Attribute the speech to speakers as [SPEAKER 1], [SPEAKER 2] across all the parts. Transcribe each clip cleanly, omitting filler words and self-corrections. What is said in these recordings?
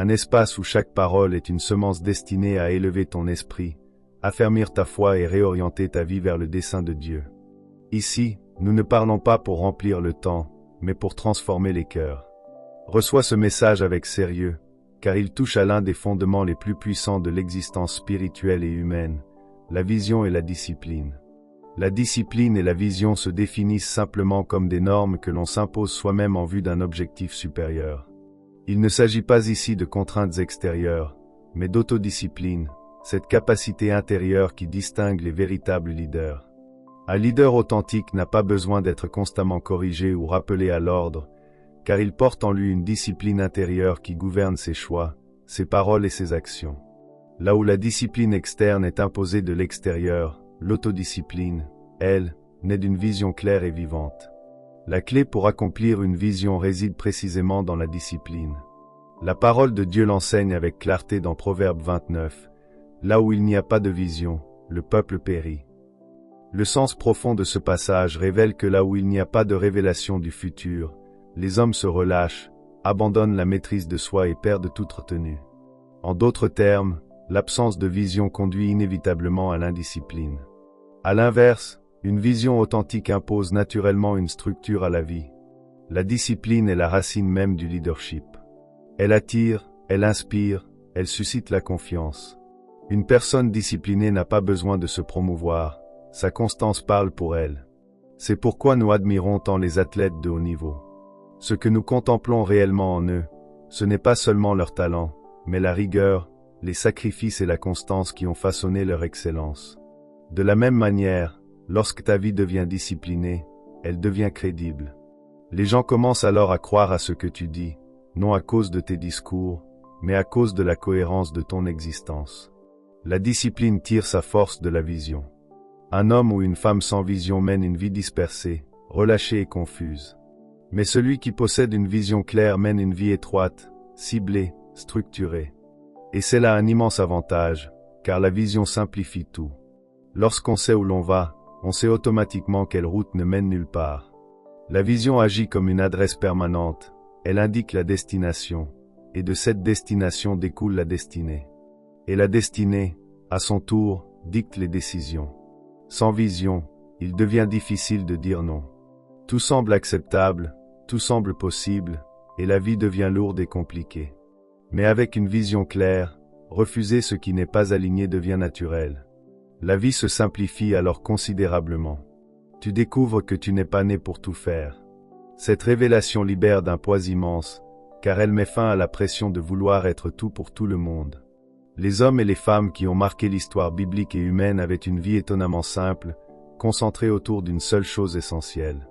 [SPEAKER 1] un espace où chaque parole est une semence destinée à élever ton esprit, affermir ta foi et réorienter ta vie vers le dessein de Dieu. Ici, nous ne parlons pas pour remplir le temps, mais pour transformer les cœurs. Reçois ce message avec sérieux, car il touche à l'un des fondements les plus puissants de l'existence spirituelle et humaine, la vision et la discipline. La discipline et la vision se définissent simplement comme des normes que l'on s'impose soi-même en vue d'un objectif supérieur. Il ne s'agit pas ici de contraintes extérieures, mais d'autodiscipline, cette capacité intérieure qui distingue les véritables leaders. Un leader authentique n'a pas besoin d'être constamment corrigé ou rappelé à l'ordre, car il porte en lui une discipline intérieure qui gouverne ses choix, ses paroles et ses actions. Là où la discipline externe est imposée de l'extérieur, l'autodiscipline, elle, naît d'une vision claire et vivante. La clé pour accomplir une vision réside précisément dans la discipline. La parole de Dieu l'enseigne avec clarté dans Proverbe 29. Là où il n'y a pas de vision, le peuple périt. Le sens profond de ce passage révèle que là où il n'y a pas de révélation du futur, les hommes se relâchent, abandonnent la maîtrise de soi et perdent toute retenue. En d'autres termes, l'absence de vision conduit inévitablement à l'indiscipline. À l'inverse, une vision authentique impose naturellement une structure à la vie. La discipline est la racine même du leadership. Elle attire, elle inspire, elle suscite la confiance. Une personne disciplinée n'a pas besoin de se promouvoir, sa constance parle pour elle. C'est pourquoi nous admirons tant les athlètes de haut niveau. Ce que nous contemplons réellement en eux, ce n'est pas seulement leur talent, mais la rigueur, les sacrifices et la constance qui ont façonné leur excellence. De la même manière, lorsque ta vie devient disciplinée, elle devient crédible. Les gens commencent alors à croire à ce que tu dis, non à cause de tes discours, mais à cause de la cohérence de ton existence. La discipline tire sa force de la vision. Un homme ou une femme sans vision mène une vie dispersée, relâchée et confuse. Mais celui qui possède une vision claire mène une vie étroite, ciblée, structurée. Et c'est là un immense avantage, car la vision simplifie tout. Lorsqu'on sait où l'on va, on sait automatiquement quelle route ne mène nulle part. La vision agit comme une adresse permanente, elle indique la destination, et de cette destination découle la destinée. Et la destinée, à son tour, dicte les décisions. Sans vision, il devient difficile de dire non. Tout semble acceptable, tout semble possible, et la vie devient lourde et compliquée. Mais avec une vision claire, refuser ce qui n'est pas aligné devient naturel. La vie se simplifie alors considérablement. Tu découvres que tu n'es pas né pour tout faire. Cette révélation libère d'un poids immense, car elle met fin à la pression de vouloir être tout pour tout le monde. Les hommes et les femmes qui ont marqué l'histoire biblique et humaine avaient une vie étonnamment simple, concentrée autour d'une seule chose essentielle.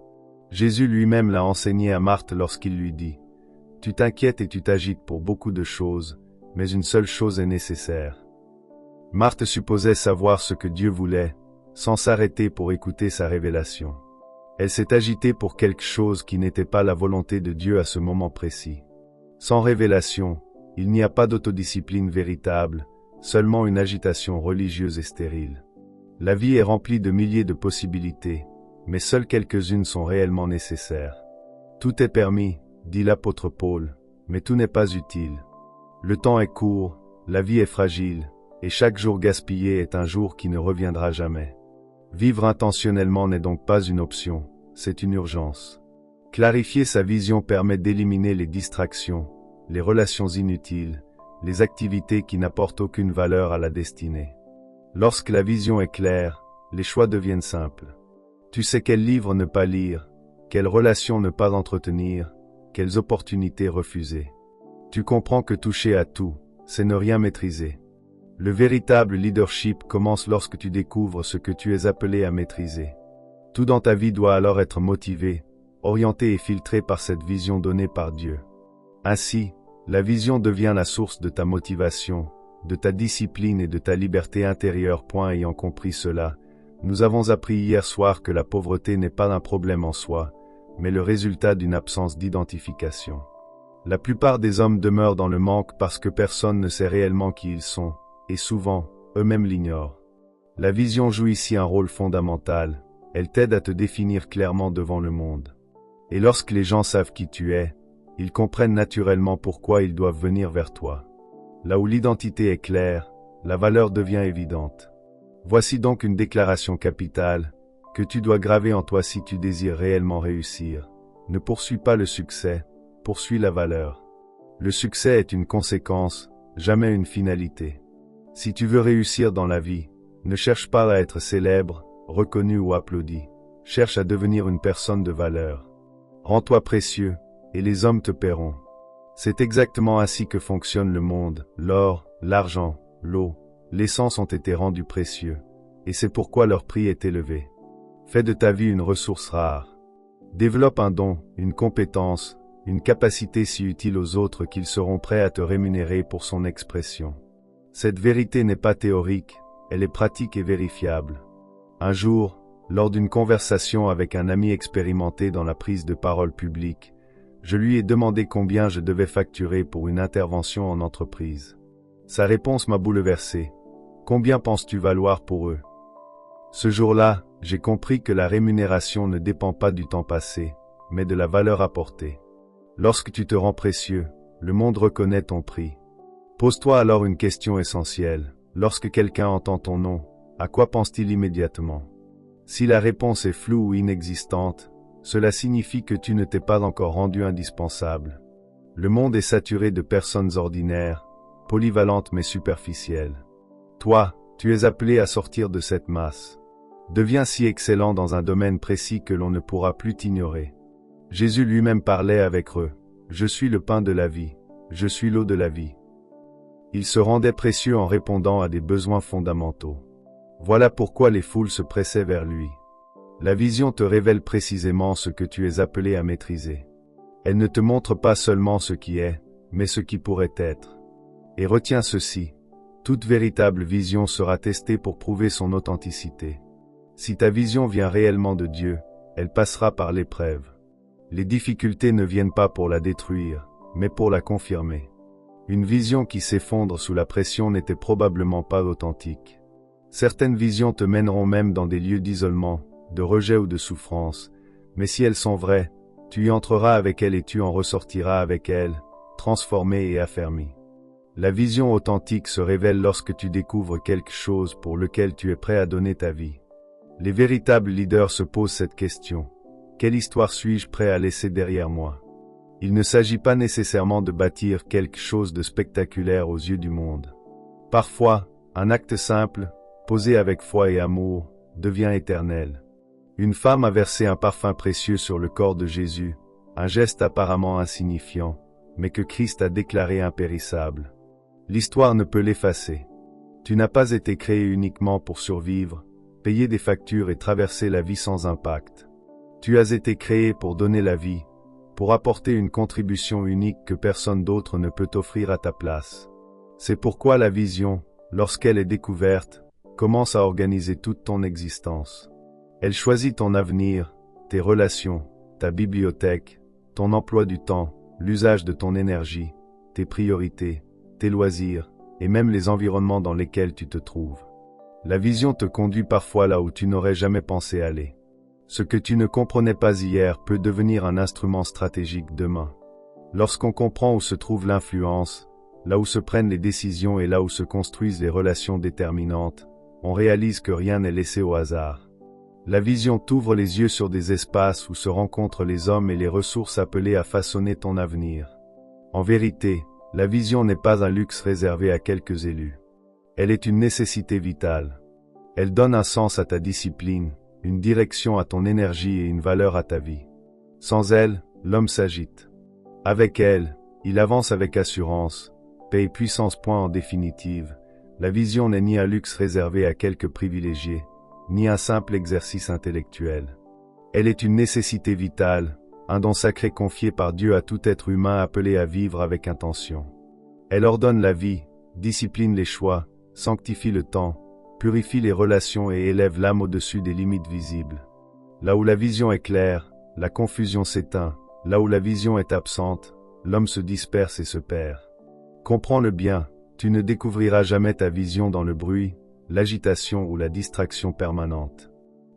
[SPEAKER 1] Jésus lui-même l'a enseigné à Marthe lorsqu'il lui dit « Tu t'inquiètes et tu t'agites pour beaucoup de choses, mais une seule chose est nécessaire. » Marthe supposait savoir ce que Dieu voulait, sans s'arrêter pour écouter sa révélation. Elle s'est agitée pour quelque chose qui n'était pas la volonté de Dieu à ce moment précis. Sans révélation, il n'y a pas d'autodiscipline véritable, seulement une agitation religieuse et stérile. La vie est remplie de milliers de possibilités, mais seules quelques-unes sont réellement nécessaires. Tout est permis, dit l'apôtre Paul, mais tout n'est pas utile. Le temps est court, la vie est fragile, et chaque jour gaspillé est un jour qui ne reviendra jamais. Vivre intentionnellement n'est donc pas une option, c'est une urgence. Clarifier sa vision permet d'éliminer les distractions, les relations inutiles, les activités qui n'apportent aucune valeur à la destinée. Lorsque la vision est claire, les choix deviennent simples. Tu sais quel livre ne pas lire, quelles relations ne pas entretenir, quelles opportunités refuser. Tu comprends que toucher à tout, c'est ne rien maîtriser. Le véritable leadership commence lorsque tu découvres ce que tu es appelé à maîtriser. Tout dans ta vie doit alors être motivé, orienté et filtré par cette vision donnée par Dieu. Ainsi, la vision devient la source de ta motivation, de ta discipline et de ta liberté intérieure. Ayant compris cela, nous avons appris hier soir que la pauvreté n'est pas un problème en soi, mais le résultat d'une absence d'identification. La plupart des hommes demeurent dans le manque parce que personne ne sait réellement qui ils sont, et souvent, eux-mêmes l'ignorent. La vision joue ici un rôle fondamental, elle t'aide à te définir clairement devant le monde. Et lorsque les gens savent qui tu es, ils comprennent naturellement pourquoi ils doivent venir vers toi. Là où l'identité est claire, la valeur devient évidente. Voici donc une déclaration capitale que tu dois graver en toi si tu désires réellement réussir. Ne poursuis pas le succès, poursuis la valeur. Le succès est une conséquence, jamais une finalité. Si tu veux réussir dans la vie, ne cherche pas à être célèbre, reconnu ou applaudi. Cherche à devenir une personne de valeur. Rends-toi précieux, et les hommes te paieront. C'est exactement ainsi que fonctionne le monde. L'or, l'argent, l'eau, l'essence ont été rendus précieux, et c'est pourquoi leur prix est élevé. Fais de ta vie une ressource rare. Développe un don, une compétence, une capacité si utile aux autres qu'ils seront prêts à te rémunérer pour son expression. Cette vérité n'est pas théorique, elle est pratique et vérifiable. Un jour, lors d'une conversation avec un ami expérimenté dans la prise de parole publique, je lui ai demandé combien je devais facturer pour une intervention en entreprise. Sa réponse m'a bouleversé. Combien penses-tu valoir pour eux? Ce jour-là, j'ai compris que la rémunération ne dépend pas du temps passé, mais de la valeur apportée. Lorsque tu te rends précieux, le monde reconnaît ton prix. Pose-toi alors une question essentielle. Lorsque quelqu'un entend ton nom, à quoi pense-t-il immédiatement? Si la réponse est floue ou inexistante, cela signifie que tu ne t'es pas encore rendu indispensable. Le monde est saturé de personnes ordinaires, polyvalentes mais superficielles. Toi, tu es appelé à sortir de cette masse. Deviens si excellent dans un domaine précis que l'on ne pourra plus t'ignorer. Jésus lui-même parlait avec eux. Je suis le pain de la vie. Je suis l'eau de la vie. Il se rendait précieux en répondant à des besoins fondamentaux. Voilà pourquoi les foules se pressaient vers lui. La vision te révèle précisément ce que tu es appelé à maîtriser. Elle ne te montre pas seulement ce qui est, mais ce qui pourrait être. Et retiens ceci, toute véritable vision sera testée pour prouver son authenticité. Si ta vision vient réellement de Dieu, elle passera par l'épreuve. Les difficultés ne viennent pas pour la détruire, mais pour la confirmer. Une vision qui s'effondre sous la pression n'était probablement pas authentique. Certaines visions te mèneront même dans des lieux d'isolement, de rejet ou de souffrance, mais si elles sont vraies, tu y entreras avec elles et tu en ressortiras avec elles, transformé et affermi. La vision authentique se révèle lorsque tu découvres quelque chose pour lequel tu es prêt à donner ta vie. Les véritables leaders se posent cette question. Quelle histoire suis-je prêt à laisser derrière moi? Il ne s'agit pas nécessairement de bâtir quelque chose de spectaculaire aux yeux du monde. Parfois, un acte simple, posé avec foi et amour, devient éternel. Une femme a versé un parfum précieux sur le corps de Jésus, un geste apparemment insignifiant, mais que Christ a déclaré impérissable. L'histoire ne peut l'effacer. Tu n'as pas été créé uniquement pour survivre, payer des factures et traverser la vie sans impact. Tu as été créé pour donner la vie, pour apporter une contribution unique que personne d'autre ne peut offrir à ta place. C'est pourquoi la vision, lorsqu'elle est découverte, commence à organiser toute ton existence. Elle choisit ton avenir, tes relations, ta bibliothèque, ton emploi du temps, l'usage de ton énergie, tes priorités, tes loisirs, et même les environnements dans lesquels tu te trouves. La vision te conduit parfois là où tu n'aurais jamais pensé aller. Ce que tu ne comprenais pas hier peut devenir un instrument stratégique demain. Lorsqu'on comprend où se trouve l'influence, là où se prennent les décisions et là où se construisent les relations déterminantes, on réalise que rien n'est laissé au hasard. La vision t'ouvre les yeux sur des espaces où se rencontrent les hommes et les ressources appelées à façonner ton avenir. En vérité, la vision n'est pas un luxe réservé à quelques élus. Elle est une nécessité vitale. Elle donne un sens à ta discipline, une direction à ton énergie et une valeur à ta vie. Sans elle, l'homme s'agite. Avec elle, il avance avec assurance, paix et puissance. En définitive, la vision n'est ni un luxe réservé à quelques privilégiés, ni un simple exercice intellectuel. Elle est une nécessité vitale, un don sacré confié par Dieu à tout être humain appelé à vivre avec intention. Elle ordonne la vie, discipline les choix, sanctifie le temps, purifie les relations et élève l'âme au-dessus des limites visibles. Là où la vision est claire, la confusion s'éteint. Là où la vision est absente, l'homme se disperse et se perd. Comprends-le bien, tu ne découvriras jamais ta vision dans le bruit, l'agitation ou la distraction permanente.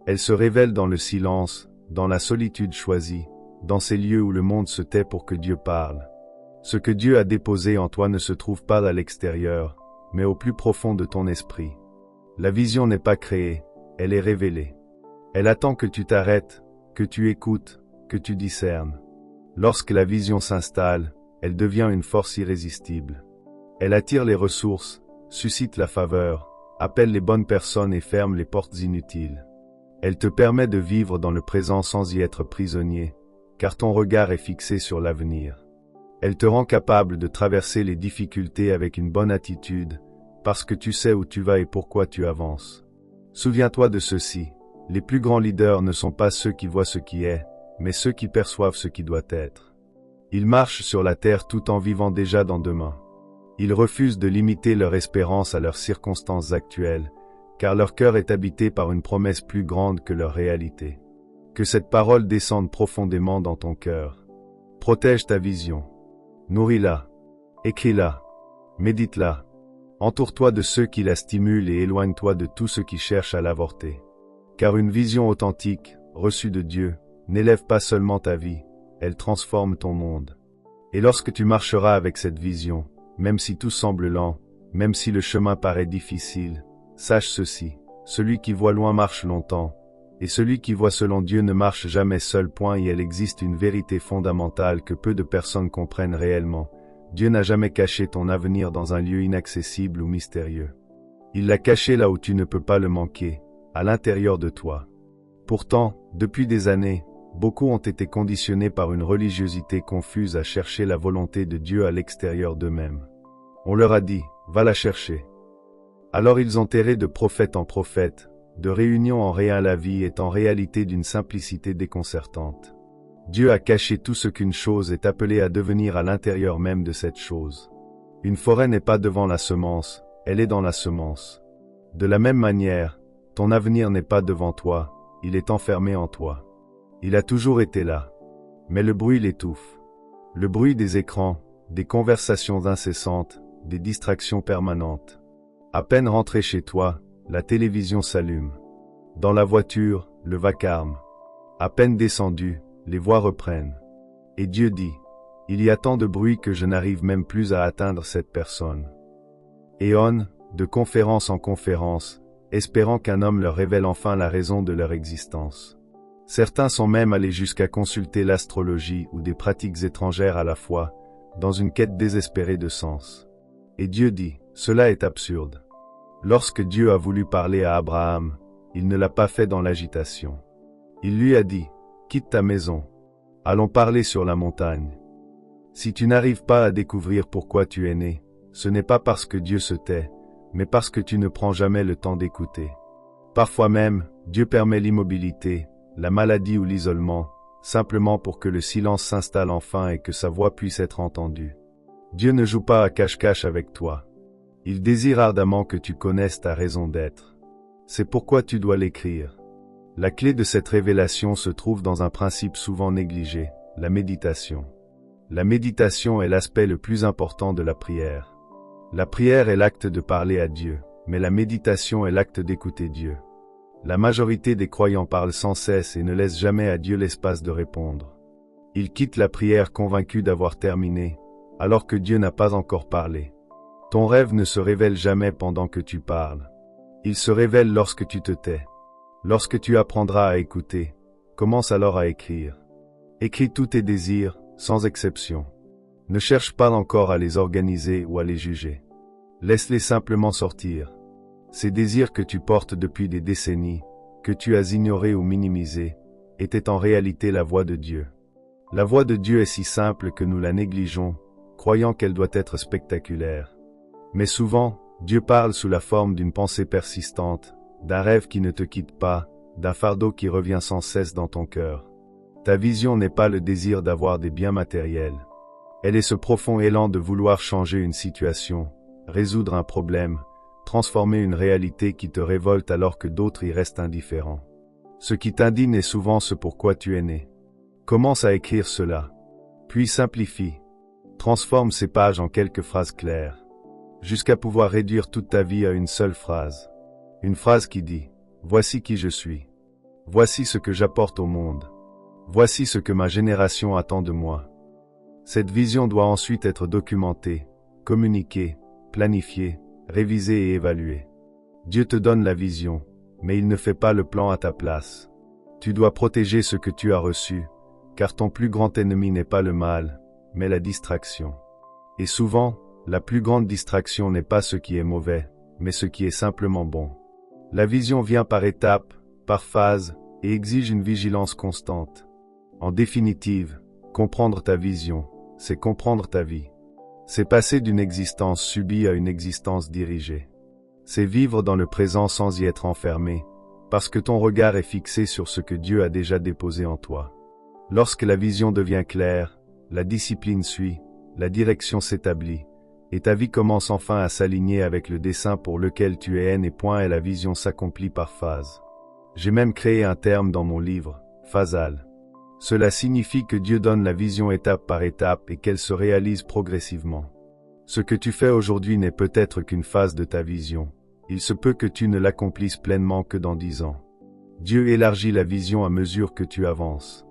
[SPEAKER 1] Elle se révèle dans le silence, dans la solitude choisie, dans ces lieux où le monde se tait pour que Dieu parle. Ce que Dieu a déposé en toi ne se trouve pas à l'extérieur, mais au plus profond de ton esprit. La vision n'est pas créée, elle est révélée. Elle attend que tu t'arrêtes, que tu écoutes, que tu discernes. Lorsque la vision s'installe, elle devient une force irrésistible. Elle attire les ressources, suscite la faveur, appelle les bonnes personnes et ferme les portes inutiles. Elle te permet de vivre dans le présent sans y être prisonnier, car ton regard est fixé sur l'avenir. Elle te rend capable de traverser les difficultés avec une bonne attitude, parce que tu sais où tu vas et pourquoi tu avances. Souviens-toi de ceci, les plus grands leaders ne sont pas ceux qui voient ce qui est, mais ceux qui perçoivent ce qui doit être. Ils marchent sur la terre tout en vivant déjà dans demain. Ils refusent de limiter leur espérance à leurs circonstances actuelles, car leur cœur est habité par une promesse plus grande que leur réalité. Que cette parole descende profondément dans ton cœur. Protège ta vision. Nourris-la. Écris-la. Médite-la. Entoure-toi de ceux qui la stimulent et éloigne-toi de tous ceux qui cherchent à l'avorter. Car une vision authentique, reçue de Dieu, n'élève pas seulement ta vie, elle transforme ton monde. Et lorsque tu marcheras avec cette vision, même si tout semble lent, même si le chemin paraît difficile, sache ceci, celui qui voit loin marche longtemps, et celui qui voit selon Dieu ne marche jamais seul. Et il existe une vérité fondamentale que peu de personnes comprennent réellement. Dieu n'a jamais caché ton avenir dans un lieu inaccessible ou mystérieux. Il l'a caché là où tu ne peux pas le manquer, à l'intérieur de toi. Pourtant, depuis des années, beaucoup ont été conditionnés par une religiosité confuse à chercher la volonté de Dieu à l'extérieur d'eux-mêmes. On leur a dit, va la chercher. Alors ils ont erré de prophète en prophète, de réunion en réunion. La vie est en réalité d'une simplicité déconcertante. Dieu a caché tout ce qu'une chose est appelée à devenir à l'intérieur même de cette chose. Une forêt n'est pas devant la semence, elle est dans la semence. De la même manière, ton avenir n'est pas devant toi, il est enfermé en toi. Il a toujours été là. Mais le bruit l'étouffe. Le bruit des écrans, des conversations incessantes, des distractions permanentes. À peine rentré chez toi, la télévision s'allume. Dans la voiture, le vacarme. À peine descendu, les voix reprennent. Et Dieu dit, il y a tant de bruit que je n'arrive même plus à atteindre cette personne. Éon, de conférence en conférence, espérant qu'un homme leur révèle enfin la raison de leur existence. Certains sont même allés jusqu'à consulter l'astrologie ou des pratiques étrangères à la fois, dans une quête désespérée de sens. Et Dieu dit, cela est absurde. Lorsque Dieu a voulu parler à Abraham, il ne l'a pas fait dans l'agitation. Il lui a dit, quitte ta maison. Allons parler sur la montagne. Si tu n'arrives pas à découvrir pourquoi tu es né, ce n'est pas parce que Dieu se tait, mais parce que tu ne prends jamais le temps d'écouter. Parfois même, Dieu permet l'immobilité, la maladie ou l'isolement, simplement pour que le silence s'installe enfin et que sa voix puisse être entendue. Dieu ne joue pas à cache-cache avec toi. Il désire ardemment que tu connaisses ta raison d'être. C'est pourquoi tu dois l'écrire. La clé de cette révélation se trouve dans un principe souvent négligé, la méditation. La méditation est l'aspect le plus important de la prière. La prière est l'acte de parler à Dieu, mais la méditation est l'acte d'écouter Dieu. La majorité des croyants parlent sans cesse et ne laissent jamais à Dieu l'espace de répondre. Ils quittent la prière convaincus d'avoir terminé, alors que Dieu n'a pas encore parlé. Ton rêve ne se révèle jamais pendant que tu parles. Il se révèle lorsque tu te tais. Lorsque tu apprendras à écouter, commence alors à écrire. Écris tous tes désirs, sans exception. Ne cherche pas encore à les organiser ou à les juger. Laisse-les simplement sortir. Ces désirs que tu portes depuis des décennies, que tu as ignorés ou minimisés, étaient en réalité la voix de Dieu. La voix de Dieu est si simple que nous la négligeons, croyant qu'elle doit être spectaculaire. Mais souvent, Dieu parle sous la forme d'une pensée persistante, d'un rêve qui ne te quitte pas, d'un fardeau qui revient sans cesse dans ton cœur. Ta vision n'est pas le désir d'avoir des biens matériels. Elle est ce profond élan de vouloir changer une situation, résoudre un problème, transformer une réalité qui te révolte alors que d'autres y restent indifférents. Ce qui t'indigne est souvent ce pourquoi tu es né. Commence à écrire cela. Puis simplifie. Transforme ces pages en quelques phrases claires. Jusqu'à pouvoir réduire toute ta vie à une seule phrase. Une phrase qui dit « Voici qui je suis. Voici ce que j'apporte au monde. Voici ce que ma génération attend de moi. Cette vision doit ensuite être documentée, communiquée, planifiée, révisée et évaluée. Dieu te donne la vision, mais il ne fait pas le plan à ta place. Tu dois protéger ce que tu as reçu, car ton plus grand ennemi n'est pas le mal, mais la distraction. Et souvent, la plus grande distraction n'est pas ce qui est mauvais, mais ce qui est simplement bon. La vision vient par étapes, par phases, et exige une vigilance constante. En définitive, comprendre ta vision, c'est comprendre ta vie. C'est passer d'une existence subie à une existence dirigée. C'est vivre dans le présent sans y être enfermé, parce que ton regard est fixé sur ce que Dieu a déjà déposé en toi. Lorsque la vision devient claire, la discipline suit, la direction s'établit, et ta vie commence enfin à s'aligner avec le dessein pour lequel tu es né. Et la vision s'accomplit par phase. J'ai même créé un terme dans mon livre, phasal. Cela signifie que Dieu donne la vision étape par étape et qu'elle se réalise progressivement. Ce que tu fais aujourd'hui n'est peut-être qu'une phase de ta vision. Il se peut que tu ne l'accomplisses pleinement que dans 10 ans. Dieu élargit la vision à mesure que tu avances.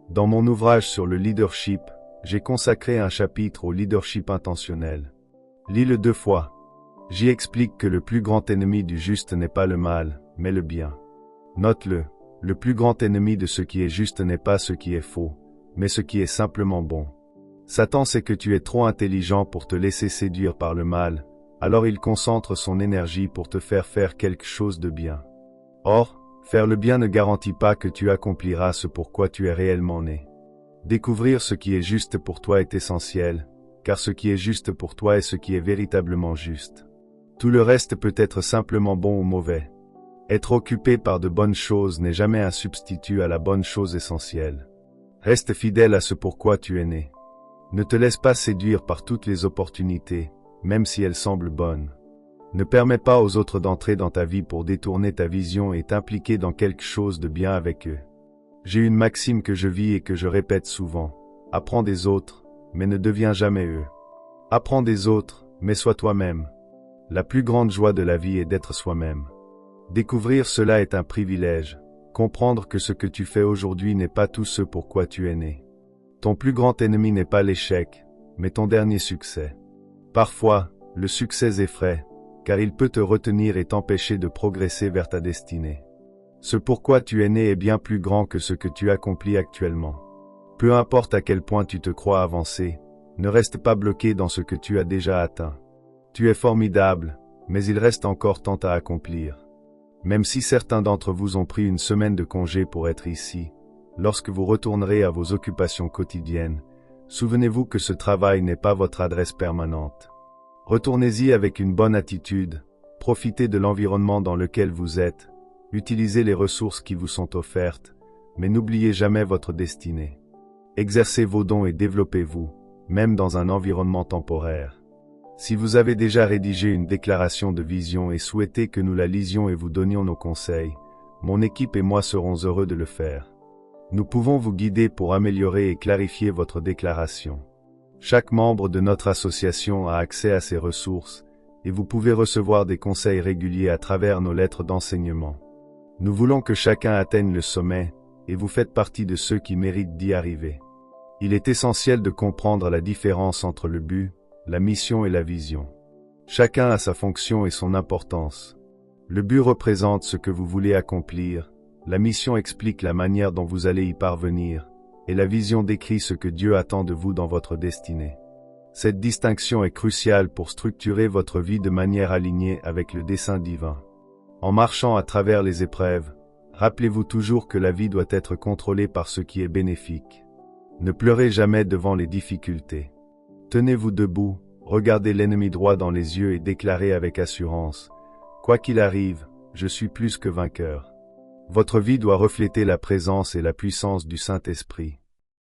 [SPEAKER 1] Dans mon ouvrage sur le leadership, j'ai consacré un chapitre au leadership intentionnel. Lis-le 2 fois. J'y explique que le plus grand ennemi du juste n'est pas le mal, mais le bien. Note-le, le plus grand ennemi de ce qui est juste n'est pas ce qui est faux, mais ce qui est simplement bon. Satan sait que tu es trop intelligent pour te laisser séduire par le mal, alors il concentre son énergie pour te faire faire quelque chose de bien. Or, faire le bien ne garantit pas que tu accompliras ce pourquoi tu es réellement né. Découvrir ce qui est juste pour toi est essentiel, car ce qui est juste pour toi est ce qui est véritablement juste. Tout le reste peut être simplement bon ou mauvais. Être occupé par de bonnes choses n'est jamais un substitut à la bonne chose essentielle. Reste fidèle à ce pourquoi tu es né. Ne te laisse pas séduire par toutes les opportunités, même si elles semblent bonnes. Ne permets pas aux autres d'entrer dans ta vie pour détourner ta vision et t'impliquer dans quelque chose de bien avec eux. J'ai une maxime que je vis et que je répète souvent. Apprends des autres, mais ne deviens jamais eux. Apprends des autres, mais sois toi-même. La plus grande joie de la vie est d'être soi-même. Découvrir cela est un privilège. Comprendre que ce que tu fais aujourd'hui n'est pas tout ce pour quoi tu es né. Ton plus grand ennemi n'est pas l'échec, mais ton dernier succès. Parfois, le succès effraie, car il peut te retenir et t'empêcher de progresser vers ta destinée. Ce pourquoi tu es né est bien plus grand que ce que tu accomplis actuellement. Peu importe à quel point tu te crois avancé, ne reste pas bloqué dans ce que tu as déjà atteint. Tu es formidable, mais il reste encore tant à accomplir. Même si certains d'entre vous ont pris une semaine de congé pour être ici, lorsque vous retournerez à vos occupations quotidiennes, souvenez-vous que ce travail n'est pas votre adresse permanente. Retournez-y avec une bonne attitude, profitez de l'environnement dans lequel vous êtes, utilisez les ressources qui vous sont offertes, mais n'oubliez jamais votre destinée. Exercez vos dons et développez-vous, même dans un environnement temporaire. Si vous avez déjà rédigé une déclaration de vision et souhaitez que nous la lisions et vous donnions nos conseils, mon équipe et moi serons heureux de le faire. Nous pouvons vous guider pour améliorer et clarifier votre déclaration. Chaque membre de notre association a accès à ces ressources, et vous pouvez recevoir des conseils réguliers à travers nos lettres d'enseignement. Nous voulons que chacun atteigne le sommet, et vous faites partie de ceux qui méritent d'y arriver. Il est essentiel de comprendre la différence entre le but, la mission et la vision. Chacun a sa fonction et son importance. Le but représente ce que vous voulez accomplir, la mission explique la manière dont vous allez y parvenir, et la vision décrit ce que Dieu attend de vous dans votre destinée. Cette distinction est cruciale pour structurer votre vie de manière alignée avec le dessein divin. En marchant à travers les épreuves, rappelez-vous toujours que la vie doit être contrôlée par ce qui est bénéfique. Ne pleurez jamais devant les difficultés. Tenez-vous debout, regardez l'ennemi droit dans les yeux et déclarez avec assurance « Quoi qu'il arrive, je suis plus que vainqueur ». Votre vie doit refléter la présence et la puissance du Saint-Esprit.